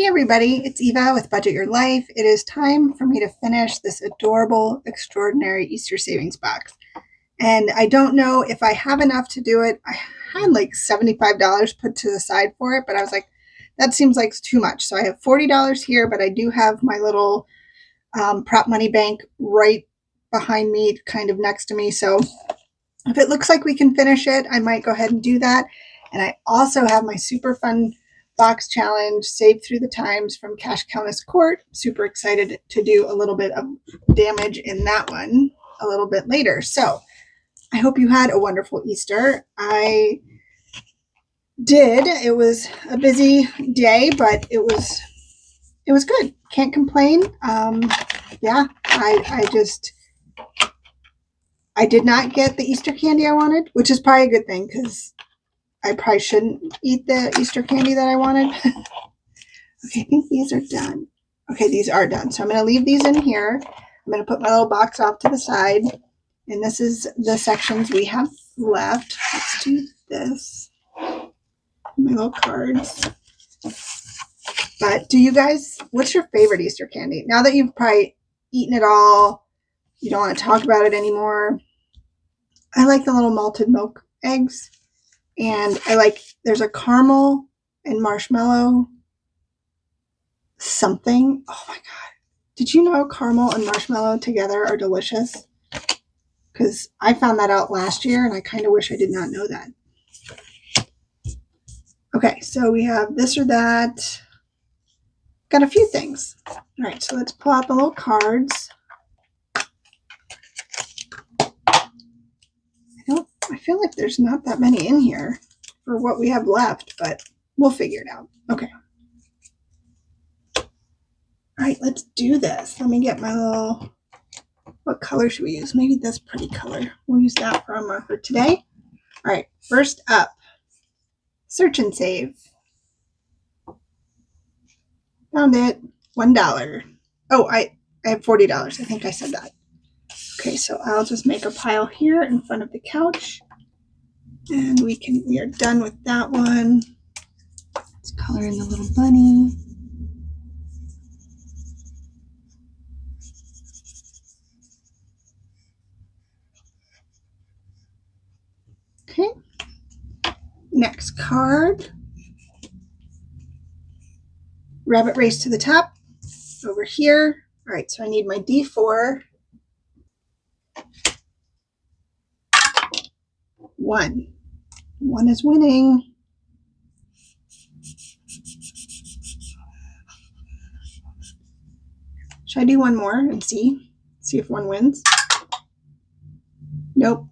Hey everybody, it's Eva with Budget Your Life. It is time for me to finish this adorable, extraordinary Easter savings box. And I don't know if I have enough to do it. I had like $75 put to the side for it, but I was like, that seems like too much. So I have $40 here, but I do have my little prop money bank right behind me, kind of next to me. So if it looks like we can finish it, I might go ahead and do that. And I also have my super fun box challenge, Save Through the Times from Bestie Cort. Super excited to do a little bit of damage in that one a little bit later. So I hope you had a wonderful Easter. I did. It was a busy day, but it was good. Can't complain. Yeah, I did not get the Easter candy I wanted, which is probably a good thing because I probably shouldn't eat the Easter candy that I wanted. Okay, I think these are done. Okay, these are done. So I'm going to leave these in here. I'm going to put my little box off to the side. And this is the sections we have left. Let's do this. My little cards. But do you guys, what's your favorite Easter candy? Now that you've probably eaten it all, you don't want to talk about it anymore. I like the little malted milk eggs. And there's a caramel and marshmallow something. Oh my God. Did you know caramel and marshmallow together are delicious? Because I found that out last year and I kind of wish I did not know that. Okay, so we have this or that. Got a few things. All right, so let's pull out the little cards. I feel like there's not that many in here for what we have left, but we'll figure it out. Okay. All right, let's do this. Let me get my little, what color should we use? Maybe this pretty color. We'll use that for our marker today. All right, first up, search and save. Found it, $1. Oh, I have $40. I think I said that. Okay, so I'll just make a pile here in front of the couch. And we are done with that one. Let's color in the little bunny. Okay. Next card. Rabbit race to the top. Over here. All right, so I need my D4. 1. 1 is winning. Should I do one more and see? See if 1 wins? Nope.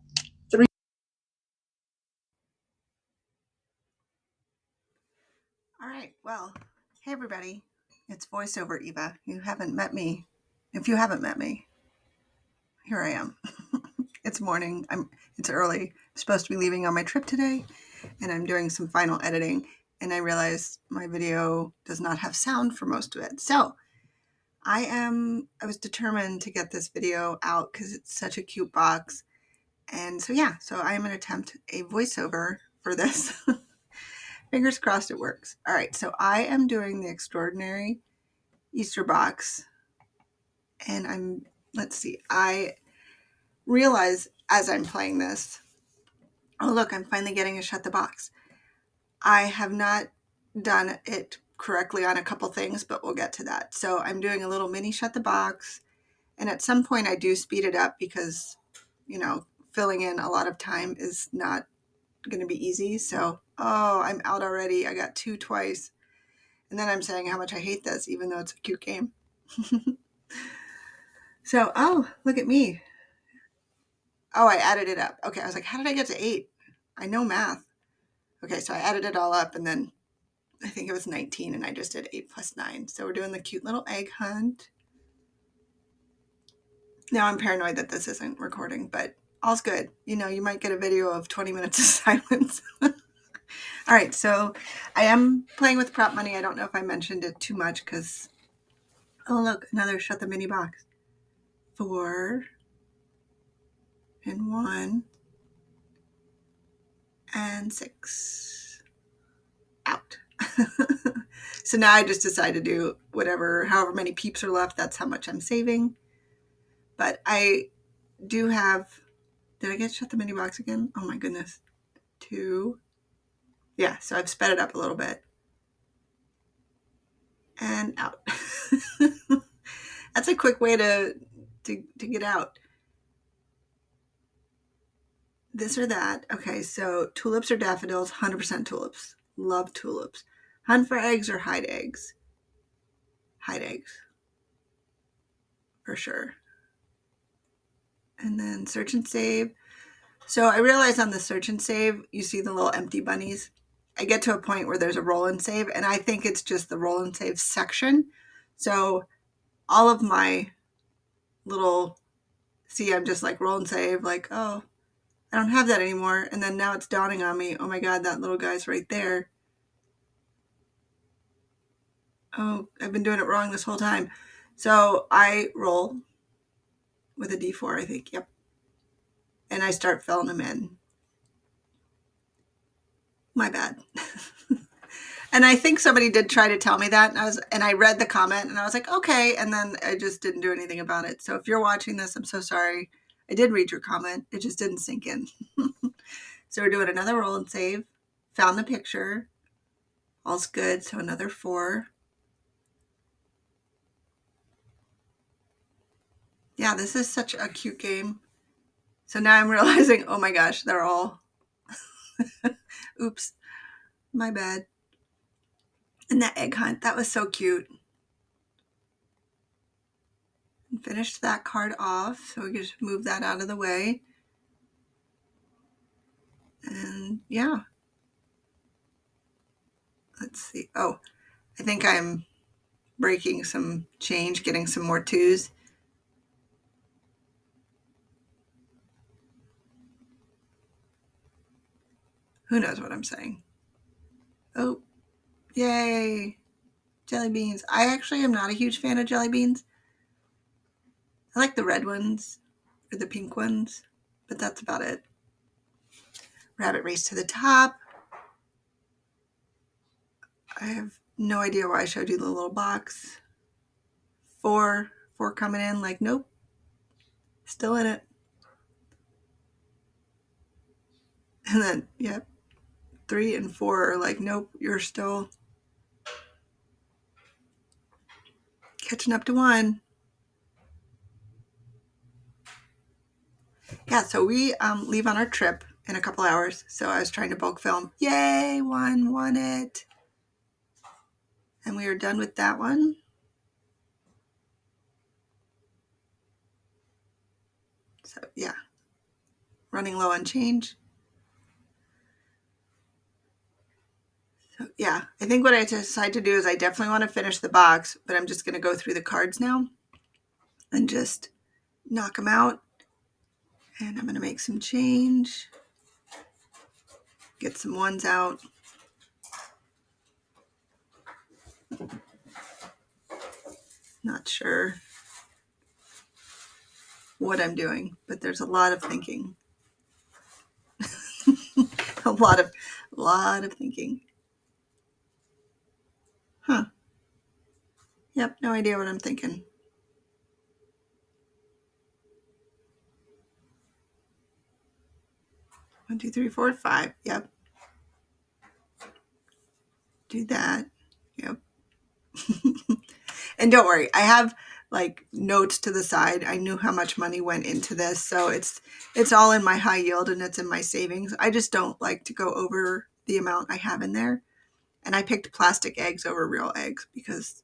3. All right, well, hey everybody. It's voiceover Eva. You haven't met me. If you haven't met me, here I am. It's morning. It's early. I'm supposed to be leaving on my trip today, and I'm doing some final editing, and I realized my video does not have sound for most of it. So I was determined to get this video out because it's such a cute box. And so yeah, so I am going to attempt a voiceover for this. Fingers crossed it works. All right, so I am doing the Extraordinary Easter box, and let's see, I realize as I'm playing this, oh look, I'm finally getting a shut the box. I have not done it correctly on a couple things, but we'll get to that. So I'm doing a little mini shut the box, and at some point I do speed it up because, filling in a lot of time is not going to be easy. So, oh, I'm out already. I got 2 twice. And then I'm saying how much I hate this, even though it's a cute game. So, oh, look at me. Oh, I added it up. Okay, I was like, how did I get to 8? I know math. Okay, so I added it all up, and then I think it was 19, and I just did 8 plus 9. So we're doing the cute little egg hunt. Now I'm paranoid that this isn't recording, but all's good. You might get a video of 20 minutes of silence. All right, so I am playing with prop money. I don't know if I mentioned it too much because, oh, look, another shut the mini box. 4 and 1 and 6. Out. So now I just decide to do however many peeps are left, that's how much I'm saving. But I do have, did I get shut the mini box again? Oh my goodness. 2. Yeah, so I've sped it up a little bit. And out. That's a quick way to get out. This or that. Okay, so tulips or daffodils, 100% tulips. Love tulips. Hunt for eggs or hide eggs? Hide eggs. For sure. And then search and save. So I realized on the search and save, you see the little empty bunnies. I get to a point where there's a roll and save, and I think it's just the roll and save section. So all of my little, I'm just like roll and save, like, oh, I don't have that anymore. And then now it's dawning on me, oh my God, that little guy's right there. Oh, I've been doing it wrong this whole time. So I roll with a D4, I think. Yep. And I start filling them in. My bad. And I think somebody did try to tell me that, and I read the comment and I was like, okay, and then I just didn't do anything about it. So if you're watching this, I'm so sorry. I did read your comment. It just didn't sink in. So we're doing another roll and save. Found the picture. All's good. So another 4. Yeah, this is such a cute game. So now I'm realizing, oh my gosh, they're all, oops, my bad. And that egg hunt, that was so cute. And finished that card off, so we can just move that out of the way. And yeah. Let's see. Oh, I think I'm breaking some change, getting some more 2s. Who knows what I'm saying? Oh, yay. Jelly beans. I actually am not a huge fan of jelly beans. I like the red ones or the pink ones, but that's about it. Rabbit race to the top. I have no idea why I showed you the little box. 4 coming in, like, nope, still in it. And then, yep, 3 and 4 are like, nope, you're still catching up to 1. Yeah, so we leave on our trip in a couple hours. So I was trying to bulk film. Yay, 1 won it. And we are done with that one. So yeah, running low on change. So yeah, I think what I decide to do is I definitely want to finish the box, but I'm just going to go through the cards now and just knock them out. And I'm going to make some change. Get some 1s out. Not sure what I'm doing, but there's a lot of thinking. a lot of thinking. Huh. Yep, no idea what I'm thinking. 1, 2, 3, 4, 5. Yep. Do that. Yep. And don't worry, I have like notes to the side. I knew how much money went into this, so it's all in my high yield and it's in my savings. I just don't like to go over the amount I have in there. And I picked plastic eggs over real eggs because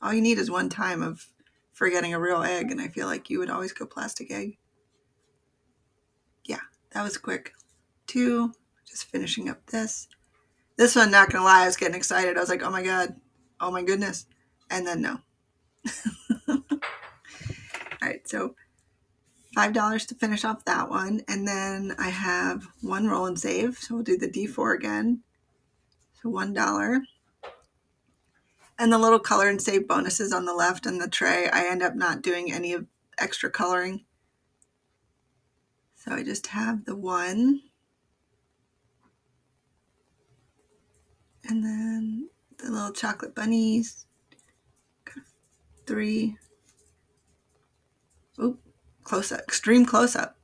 all you need is one time of forgetting a real egg, and I feel like you would always go plastic egg. Yeah, that was quick. 2, just finishing up this. This one, not gonna lie, I was getting excited. I was like, oh my God, oh my goodness. And then no. All right, so $5 to finish off that one. And then I have 1 roll and save. So we'll do the D4 again. So $1. And the little color and save bonuses on the left and the tray, I end up not doing any of extra coloring. So I just have the 1. And then the little chocolate bunnies. 3. Oop, close up, extreme close up.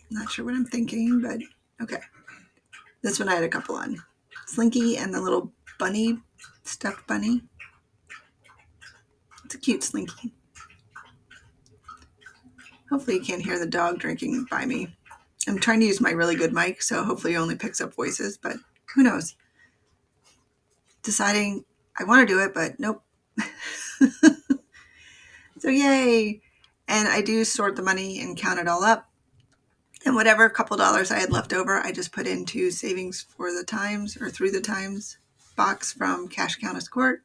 Not sure what I'm thinking, but okay. This one I had a couple on. Slinky and the little bunny, stuffed bunny. It's a cute Slinky. Hopefully you can't hear the dog drinking by me. I'm trying to use my really good mic, so hopefully it only picks up voices, but who knows? Deciding I want to do it, but nope. So yay. And I do sort the money and count it all up. And whatever couple dollars I had left over, I just put into savings for the times or through the times box from Eisha Court.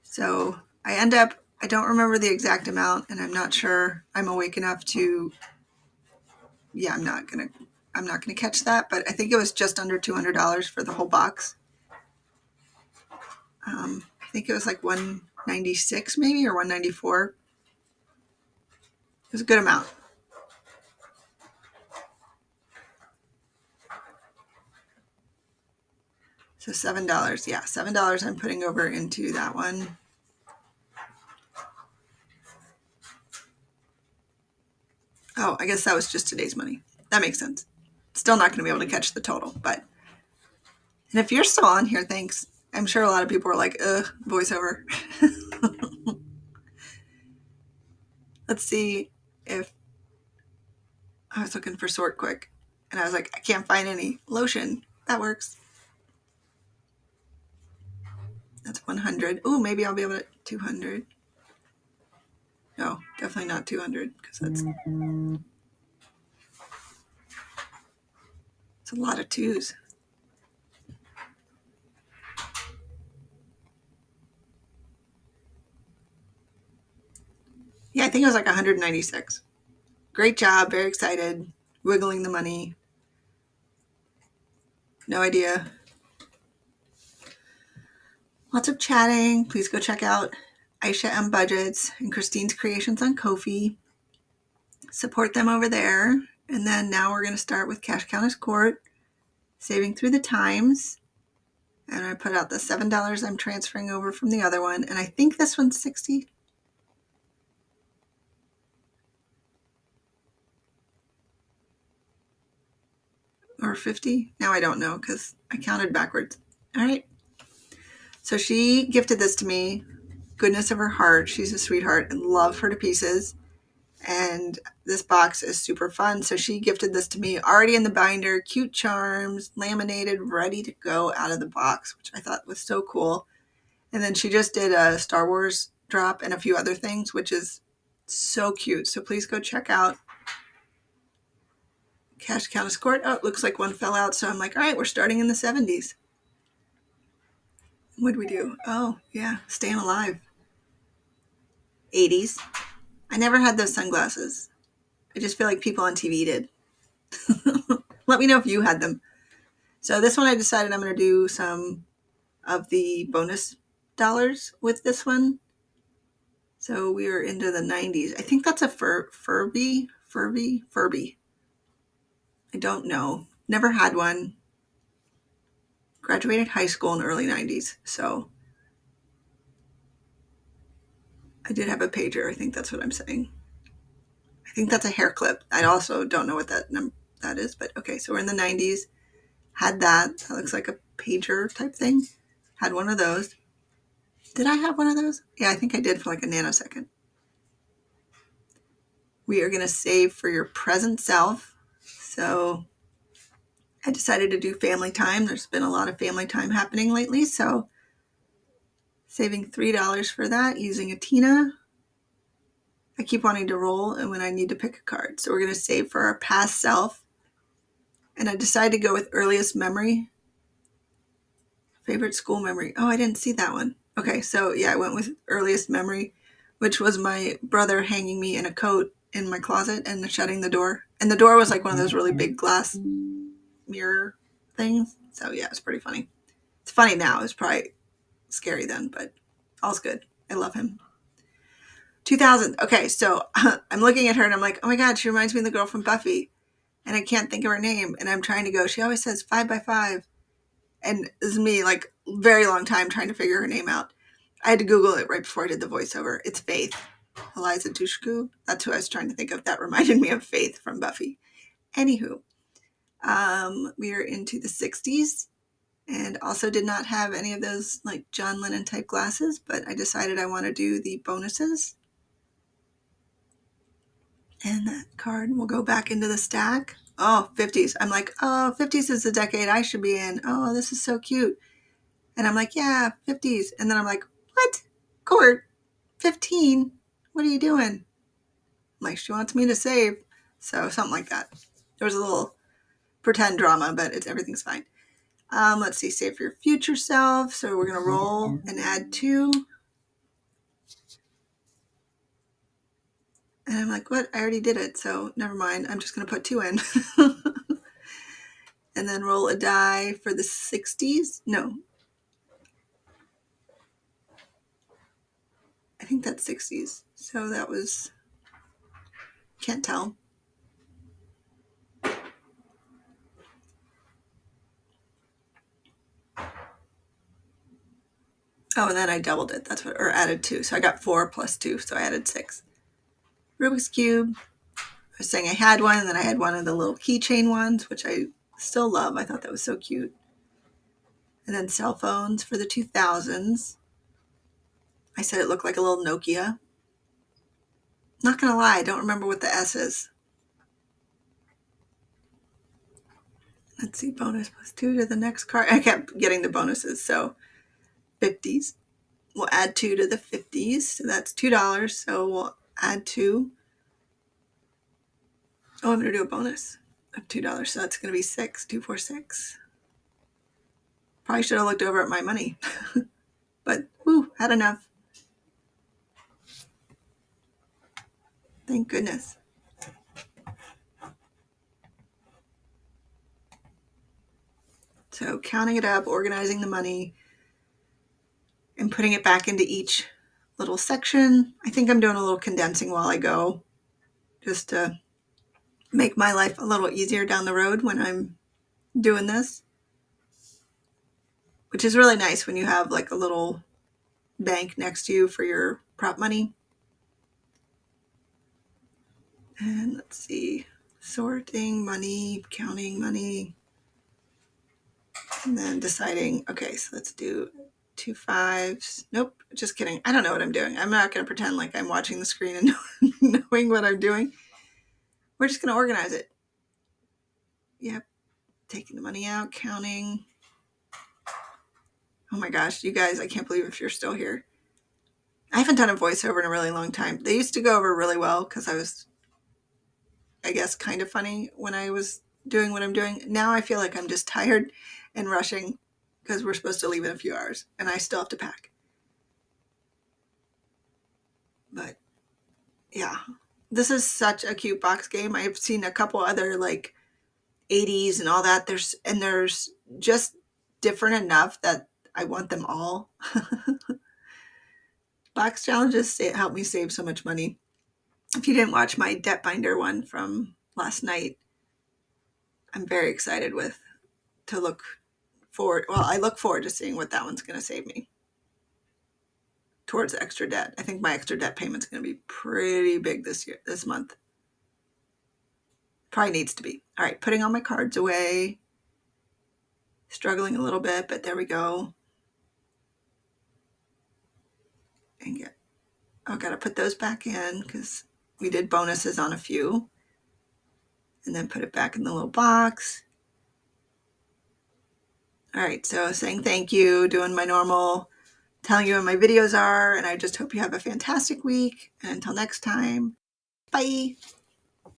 So I end up, I don't remember the exact amount, and I'm not sure I'm awake enough to, I'm not gonna catch that, but I think it was just under $200 for the whole box. I think it was like $196 maybe, or $194. It was a good amount. So $7, yeah, $7 I'm putting over into that one. Oh, I guess that was just today's money. That makes sense. Still not going to be able to catch the total, but. And if you're still on here, thanks. I'm sure a lot of people are like, ugh, voiceover. Let's see if I was looking for sort quick. And I was like, I can't find any lotion. That works. That's 100. Oh, maybe I'll be able to 200. No, definitely not 200 because it's a lot of twos. Yeah, I think it was like 196. Great job. Very excited. Wiggling the money. No idea. Lots of chatting. Please go check out Aisha and Budgets and Kristine's Creations on Kofi. Support them over there. And then now we're going to start with Eggstraordinary Court, saving through the times. And I put out the $7 I'm transferring over from the other one. And I think this one's 60. Or 50. Now I don't know because I counted backwards. All right. So she gifted this to me. Goodness of her heart. She's a sweetheart and love her to pieces. And this box is super fun. So she gifted this to me already in the binder, cute charms, laminated, ready to go out of the box, which I thought was so cool. And then she just did a Star Wars drop and a few other things, which is so cute. So please go check out Eggstraordinary Court. Oh, it looks like one fell out. So I'm like, all right, we're starting in the 70s. What did we do? Oh, yeah, Staying Alive. 80s. I never had those sunglasses. I just feel like people on TV did. Let me know if you had them. So this one I decided I'm going to do some of the bonus dollars with this one. So we are into the 90s. I think that's a Furby. I don't know. Never had one. Graduated high school in the early 90s. So I did have a pager. I think that's what I'm saying. I think that's a hair clip. I also don't know what that is, but okay. So we're in the 90s. Had that. That looks like a pager type thing. Had one of those. Did I have one of those? Yeah, I think I did for like a nanosecond. We are going to save for your present self. So I decided to do family time. There's been a lot of family time happening lately. So saving $3 for that using a Tina. I keep wanting to roll and when I need to pick a card. So we're going to save for our past self. And I decided to go with earliest memory. Favorite school memory. Oh, I didn't see that one. Okay, so yeah, I went with earliest memory, which was my brother hanging me in a coat in my closet and shutting the door. And the door was like one of those really big glass mirror things. So yeah, it's pretty funny. It's funny now. It's probably scary then, but all's good. I love him. 2000. Okay, so I'm looking at her and I'm like, oh my God, she reminds me of the girl from Buffy. and I can't think of her name. And I'm trying to go. She always says 5x5. And this is me, like, very long time trying to figure her name out. I had to Google it right before I did the voiceover. It's Faith. Eliza Dushku. That's who I was trying to think of. That reminded me of Faith from Buffy. Anywho, we are into the 60s and also did not have any of those like John Lennon type glasses, but I decided I want to do the bonuses. And that card will go back into the stack. Oh, 50s. I'm like, oh, 50s is the decade I should be in. Oh, this is so cute. And I'm like, yeah, 50s. And then I'm like, what? Court, 15? What are you doing? Like, she wants me to save. So something like that. There was a little pretend drama, but everything's fine. Let's see, save for your future self. So we're going to roll and add 2. And I'm like, what? I already did it. So never mind. I'm just going to put 2 in. And then roll a die for the 60s. No. I think that's 60s. So that was, can't tell. Oh, and then I doubled it. That's what, or added 2. So I got 4 plus 2. So I added 6. Rubik's Cube. I was saying I had one, and then I had one of the little keychain ones, which I still love. I thought that was so cute. And then cell phones for the 2000s. I said it looked like a little Nokia. Not going to lie, I don't remember what the S is. Let's see, bonus plus 2 to the next card. I kept getting the bonuses, so 50s. We'll add 2 to the 50s, so that's $2. So we'll add 2. Oh, I'm going to do a bonus of $2, so that's going to be 6, 2, 4, 6. Probably should have looked over at my money, but whew, had enough. Thank goodness. So counting it up, organizing the money, and putting it back into each little section. I think I'm doing a little condensing while I go, just to make my life a little easier down the road when I'm doing this, which is really nice when you have like a little bank next to you for your prop money. And let's see, sorting money, counting money, and then deciding, okay, so let's do 2 5s. Nope, just kidding. I don't know what I'm doing. I'm not going to pretend like I'm watching the screen and knowing what I'm doing. We're just going to organize it. Yep, taking the money out, counting. Oh my gosh, you guys, I can't believe if you're still here. I haven't done a voiceover in a really long time. They used to go over really well because I was, I guess, kind of funny when I was doing what I'm doing. Now I feel like I'm just tired and rushing because we're supposed to leave in a few hours and I still have to pack. But yeah, this is such a cute box game. I've seen a couple other like 80s and all that. There's just different enough that I want them all. Box challenges help me save so much money. If you didn't watch my debt binder one from last night, I'm very excited to look forward. Well, I look forward to seeing what that one's going to save me towards extra debt. I think my extra debt payment's going to be pretty big this month. Probably needs to be. All right, putting all my cards away. Struggling a little bit, but there we go. And got to put those back in because we did bonuses on a few. And then put it back in the little box. All right, so saying thank you, doing my normal, telling you what my videos are, and I just hope you have a fantastic week. And until next time, bye.